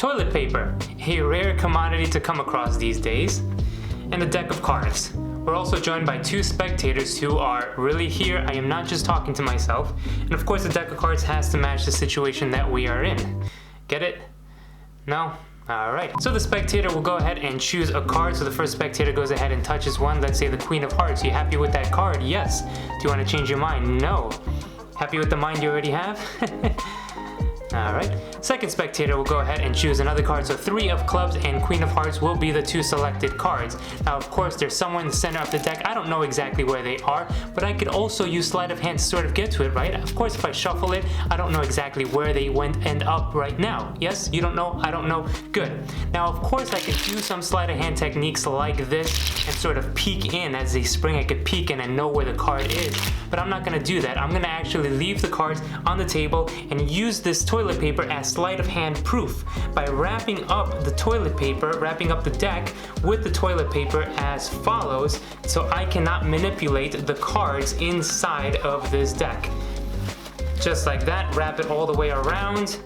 toilet paper, a rare commodity to come across these days, and a deck of cards. We're also joined by two spectators who are really here. I am not just talking to myself. And of course the deck of cards has to match the situation that we are in. Get it? No? Alright. So the spectator will go ahead and choose a card. So the first spectator goes ahead and touches one. Let's say the Queen of Hearts. You happy with that card? Yes. Do you want to change your mind? No. Happy with the mind you already have? Alright. Second spectator will go ahead and choose another card. So 3 of clubs and Queen of Hearts will be the 2 selected cards. Now of course there's someone in the center of the deck. I don't know exactly where they are, but I could also use sleight of hand to sort of get to it, right? Of course if I shuffle it, I don't know exactly where they end up right now. Yes? You don't know? I don't know? Good. Now of course I could use some sleight of hand techniques like this and sort of peek in as they spring. I could peek in and know where the card is, but I'm not going to do that. I'm going to actually leave the cards on the table and use this toilet paper as sleight of hand proof by wrapping up the toilet paper, wrapping up the deck with the toilet paper as follows, so I cannot manipulate the cards inside of this deck. Just like that, wrap it all the way around,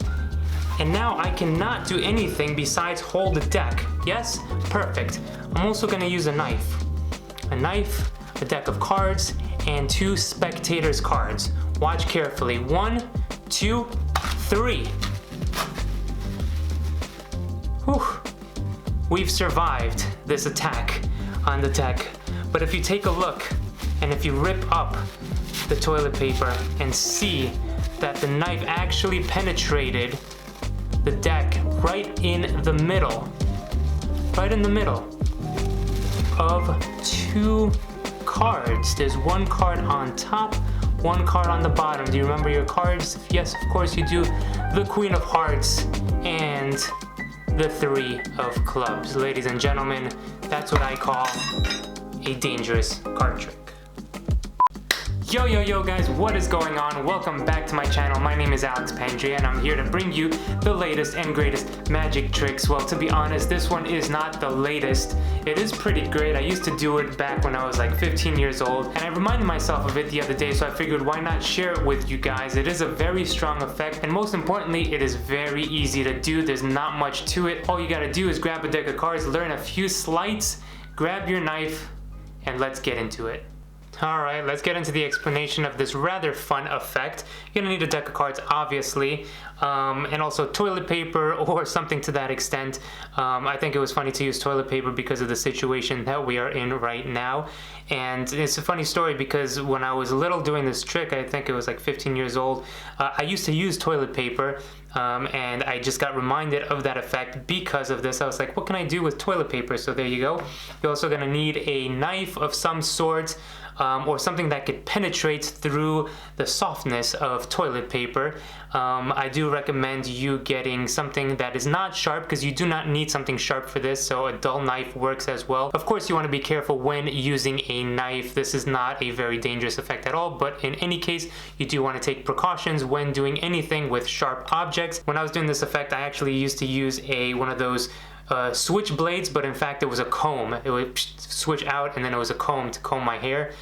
and now I cannot do anything besides hold the deck. Yes? Perfect. I'm also going to use a knife. A knife, a deck of cards, and 2 spectators' cards. Watch carefully. 1, 2, 3. Whew. We've survived this attack on the deck. But if you take a look, and if you rip up the toilet paper and see that the knife actually penetrated the deck right in the middle of 2 cards. There's 1 card on top, 1 card on the bottom. Do you remember your cards? Yes, of course you do. The Queen of Hearts and the 3 of clubs. Ladies and gentlemen, that's what I call a dangerous card trick. Yo guys, what is going on? Welcome back to my channel. My name is Pandrea and I'm here to bring you the latest and greatest magic tricks. Well, to be honest, this one is not the latest. It is pretty great. I used to do it back when I was like 15 years old, and I reminded myself of it the other day, so I figured why not share it with you guys. It is a very strong effect, and most importantly, it is very easy to do. There's not much to it. All you gotta do is grab a deck of cards, learn a few sleights, grab your knife, and let's get into it. Alright, let's get into the explanation of this rather fun effect. You're gonna need a deck of cards, obviously, and also toilet paper or something to that extent. I think it was funny to use toilet paper because of the situation that we are in right now. And it's a funny story because when I was little doing this trick, I think it was like 15 years old, I used to use toilet paper. And I just got reminded of that effect because of this. I was like, what can I do with toilet paper? So there you go. You're also gonna need a knife of some sort, or something that could penetrate through the softness of toilet paper. I do recommend you getting something that is not sharp, because you do not need something sharp for this, so a dull knife works as well. Of course you want to be careful when using a knife. This is not a very dangerous effect at all, but in any case you do want to take precautions when doing anything with sharp objects. When I was doing this effect, I actually used to use one of those switch blades, but in fact it was a comb. It would switch out and then it was a comb to comb my hair,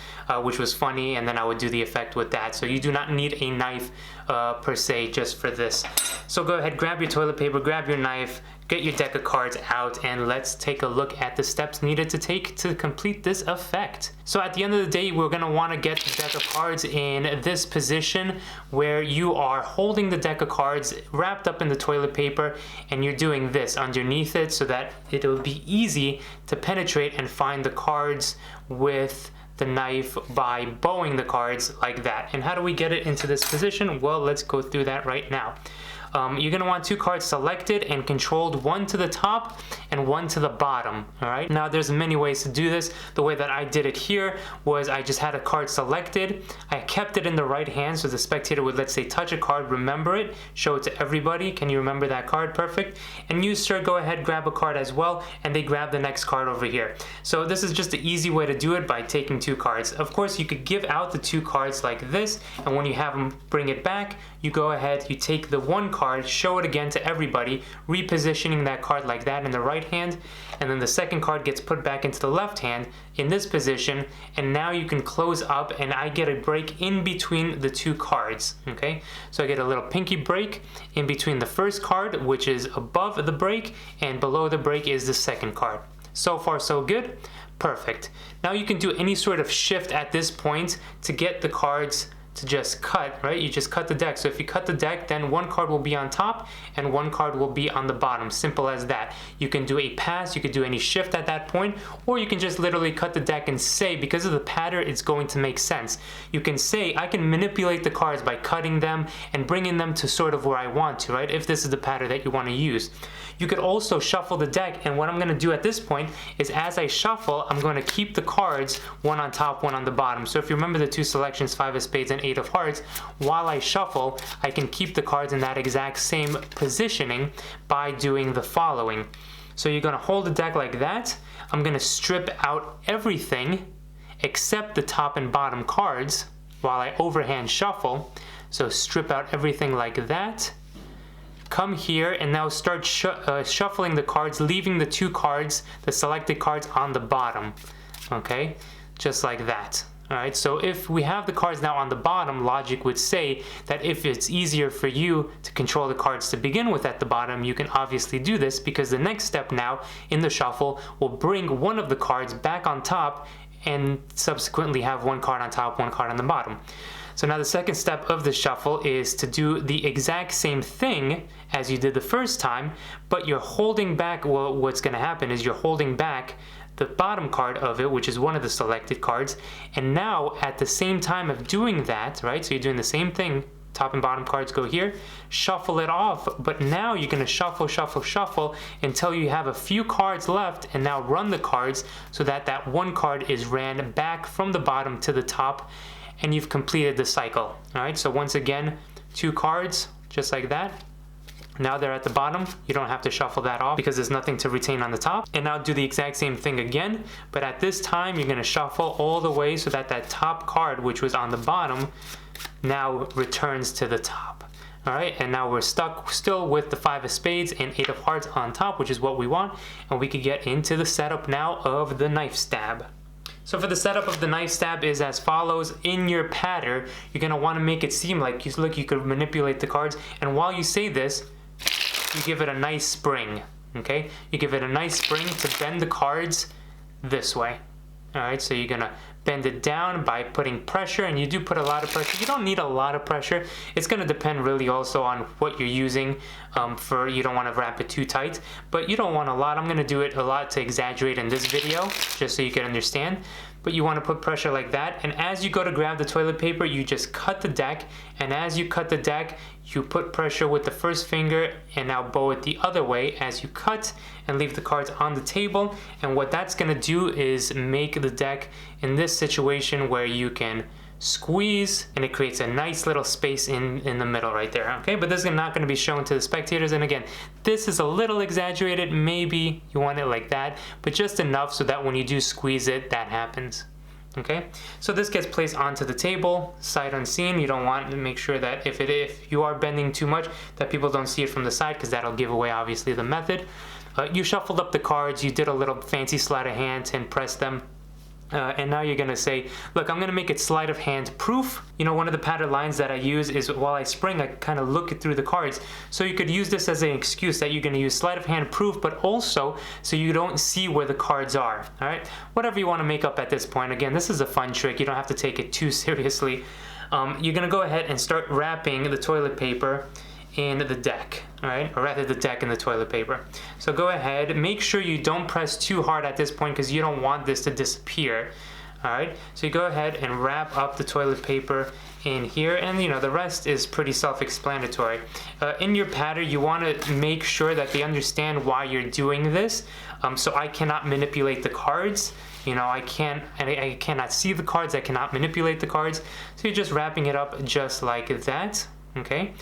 which was funny, and then I would do the effect with that. So you do not need a knife per se just for this. So go ahead, grab your toilet paper, grab your knife, get your deck of cards out, and let's take a look at the steps needed to take to complete this effect. So at the end of the day, we're gonna wanna get the deck of cards in this position where you are holding the deck of cards wrapped up in the toilet paper, and you're doing this underneath it so that it'll be easy to penetrate and find the cards with the knife by bowing the cards like that. And how do we get it into this position? Well, let's go through that right now. You're gonna want 2 cards selected and controlled, 1 to the top and 1 to the bottom. All right, now there's many ways to do this. The way that I did it here was I just had a card selected, I kept it in the right hand, so the spectator would, let's say, touch a card, remember it, show it to everybody. Can you remember that card? Perfect. And you, sir, go ahead, grab a card as well, and they grab the next card over here. So this is just the easy way to do it, by taking 2 cards. Of course you could give out the 2 cards like this, and when you have them bring it back, you go ahead, you take the 1 card card, show it again to everybody, repositioning that card like that in the right hand, and then the second card gets put back into the left hand in this position, and now you can close up and I get a break in between the two cards, okay? So I get a little pinky break in between the first card, which is above the break, and below the break is the second card. So far so good, perfect. Now you can do any sort of shift at this point to get the cards to just cut, right? You just cut the deck. So if you cut the deck, then one card will be on top and one card will be on the bottom. Simple as that. You can do a pass, you could do any shift at that point, or you can just literally cut the deck and say, because of the pattern, it's going to make sense. You can say, I can manipulate the cards by cutting them and bringing them to sort of where I want to, right? If this is the pattern that you want to use. You could also shuffle the deck, and what I'm going to do at this point is as I shuffle, I'm going to keep the cards one on top, one on the bottom. So if you remember the two selections, 5 of spades and 8 of hearts, while I shuffle, I can keep the cards in that exact same positioning by doing the following. So you're going to hold the deck like that. I'm going to strip out everything except the top and bottom cards while I overhand shuffle. So strip out everything like that. Come here and now start shuffling the cards, leaving the two cards, the selected cards, on the bottom, okay? Just like that. All right, so if we have the cards now on the bottom, logic would say that if it's easier for you to control the cards to begin with at the bottom, you can obviously do this, because the next step now in the shuffle will bring one of the cards back on top and subsequently have one card on top, one card on the bottom. So now the second step of the shuffle is to do the exact same thing as you did the first time, but you're holding back. Well, what's going to happen is you're holding back the bottom card of it, which is one of the selected cards, and now at the same time of doing that, right, so you're doing the same thing, top and bottom cards go here, shuffle it off, but now you're going to shuffle, shuffle, shuffle until you have a few cards left, and now run the cards so that that one card is ran back from the bottom to the top, and you've completed the cycle. All right, so once again, two cards, just like that. Now they're at the bottom. You don't have to shuffle that off because there's nothing to retain on the top. And now do the exact same thing again, but at this time, you're gonna shuffle all the way so that that top card, which was on the bottom, now returns to the top. All right, and now we're stuck still with the 5 of spades and 8 of hearts on top, which is what we want. And we could get into the setup now of the knife stab. So for the setup of the knife stab is as follows. In your pattern, you're gonna wanna make it seem like, look, you could manipulate the cards. And while you say this, you give it a nice spring, okay? You give it a nice spring to bend the cards this way. All right, so you're gonna bend it down by putting pressure, and you do put a lot of pressure. You don't need a lot of pressure. It's gonna depend really also on what you're using you don't wanna wrap it too tight, but you don't want a lot. I'm gonna do it a lot to exaggerate in this video, just so you can understand. But you wanna put pressure like that, and as you go to grab the toilet paper, you just cut the deck, and as you cut the deck, you put pressure with the first finger, and now bow it the other way as you cut, and leave the cards on the table. And what that's gonna do is make the deck in this situation where you can squeeze, and it creates a nice little space in the middle right there, okay? But this is not gonna be shown to the spectators, and again, this is a little exaggerated. Maybe you want it like that, but just enough so that when you do squeeze it, that happens. Okay, so this gets placed onto the table, sight unseen. You don't want to make sure that if you are bending too much, that people don't see it from the side, because that'll give away obviously the method. You shuffled up the cards, you did a little fancy sleight of hand and press them. And now you're gonna say, look, I'm gonna make it sleight of hand proof. You know, one of the pattern lines that I use is while I spring, I kind of look through the cards. So you could use this as an excuse that you're gonna use sleight of hand proof, but also so you don't see where the cards are, all right? Whatever you wanna make up at this point. Again, this is a fun trick. You don't have to take it too seriously. You're gonna go ahead and start wrapping the toilet paper in the deck, all right? Or rather the deck and the toilet paper. So go ahead, make sure you don't press too hard at this point, because you don't want this to disappear, all right? So you go ahead and wrap up the toilet paper in here, and you know, the rest is pretty self-explanatory. In your pattern, you wanna make sure that they understand why you're doing this. So I cannot manipulate the cards. You know, I cannot see the cards, I cannot manipulate the cards. So you're just wrapping it up just like that, okay?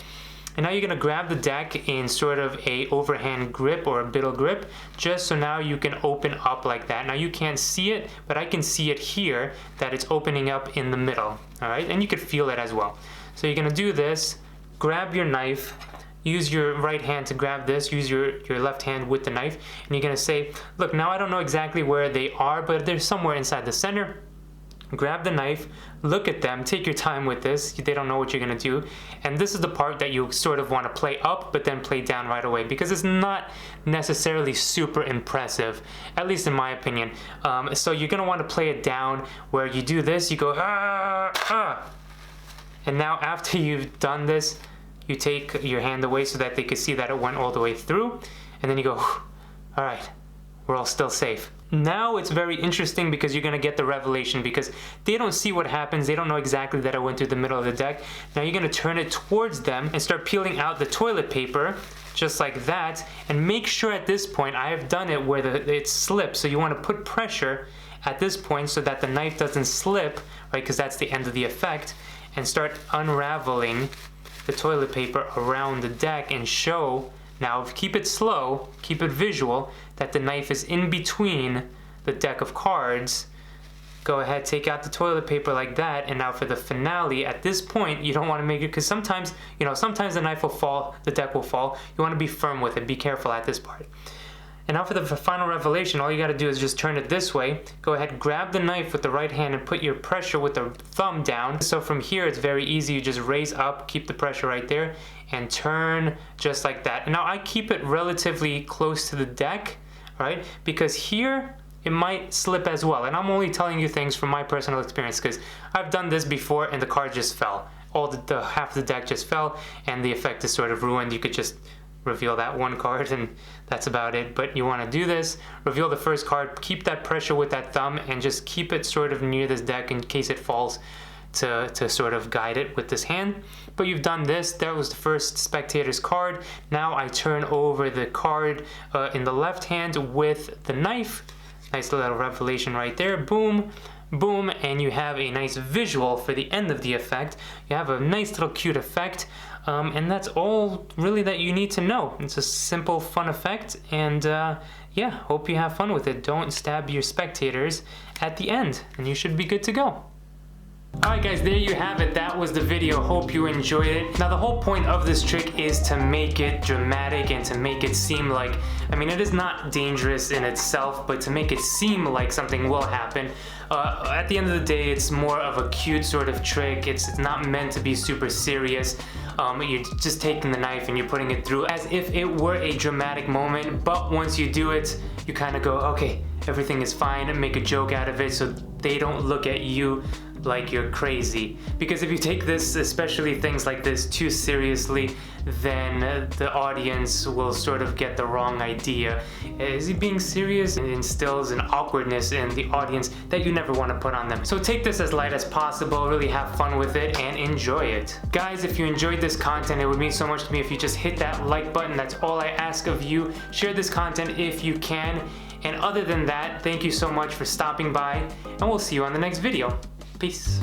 And now you're gonna grab the deck in sort of a overhand grip or a biddle grip, just so now you can open up like that. Now you can't see it, but I can see it here that it's opening up in the middle, all right? And you can feel it as well. So you're gonna do this, grab your knife, use your right hand to grab this, use your left hand with the knife, and you're gonna say, look, now I don't know exactly where they are, but they're somewhere inside the center. Grab the knife, look at them, take your time with this, they don't know what you're gonna do, and this is the part that you sort of want to play up but then play down right away, because it's not necessarily super impressive, at least in my opinion. So you're gonna want to play it down where you do this, you go ah, ah. And now after you've done this, you take your hand away so that they can see that it went all the way through, and then you go, all right, we're all still safe. Now it's very interesting because you're gonna get the revelation, because they don't see what happens, they don't know exactly that I went through the middle of the deck. Now you're gonna turn it towards them and start peeling out the toilet paper, just like that, and make sure at this point, I have done it where it slips, so you wanna put pressure at this point so that the knife doesn't slip, right, because that's the end of the effect, and start unraveling the toilet paper around the deck and show. Now keep it slow, keep it visual, that the knife is in between the deck of cards. Go ahead, take out the toilet paper like that, and now for the finale, at this point, you don't want to make it, because sometimes, sometimes the knife will fall, the deck will fall. You want to be firm with it, be careful at this part. And now for the final revelation, all you got to do is just turn it this way. Go ahead, grab the knife with the right hand and put your pressure with the thumb down. So from here, it's very easy. You just raise up, keep the pressure right there, and turn just like that. And now I keep it relatively close to the deck, right? Because here, it might slip as well. And I'm only telling you things from my personal experience, because I've done this before and the card just fell. All the half of the deck just fell, and the effect is sort of ruined. You could just reveal that one card and that's about it. But you want to do this, reveal the first card, keep that pressure with that thumb, and just keep it sort of near this deck in case it falls, to sort of guide it with this hand. But you've done this. That was the first spectator's card. Now I turn over the card in the left hand with the knife. Nice little revelation right there. Boom, boom, and you have a nice visual for the end of the effect. You have a nice little cute effect. And that's all really that you need to know. It's a simple, fun effect, and yeah, hope you have fun with it. Don't stab your spectators at the end, and you should be good to go. Alright guys, there you have it. That was the video. Hope you enjoyed it. Now the whole point of this trick is to make it dramatic and to make it seem like, it is not dangerous in itself, but to make it seem like something will happen. At the end of the day, it's more of a cute sort of trick. It's not meant to be super serious. You're just taking the knife and you're putting it through as if it were a dramatic moment, but once you do it, you kind of go, okay, everything is fine, and make a joke out of it so they don't look at you like you're crazy. Because if you take this, especially things like this, too seriously, then the audience will sort of get the wrong idea. Is he being serious? It instills an awkwardness in the audience that you never want to put on them. So take this as light as possible, really have fun with it, and enjoy it. Guys, if you enjoyed this content, it would mean so much to me if you just hit that like button. That's all I ask of you. Share this content if you can. And other than that, thank you so much for stopping by, and we'll see you on the next video. Peace.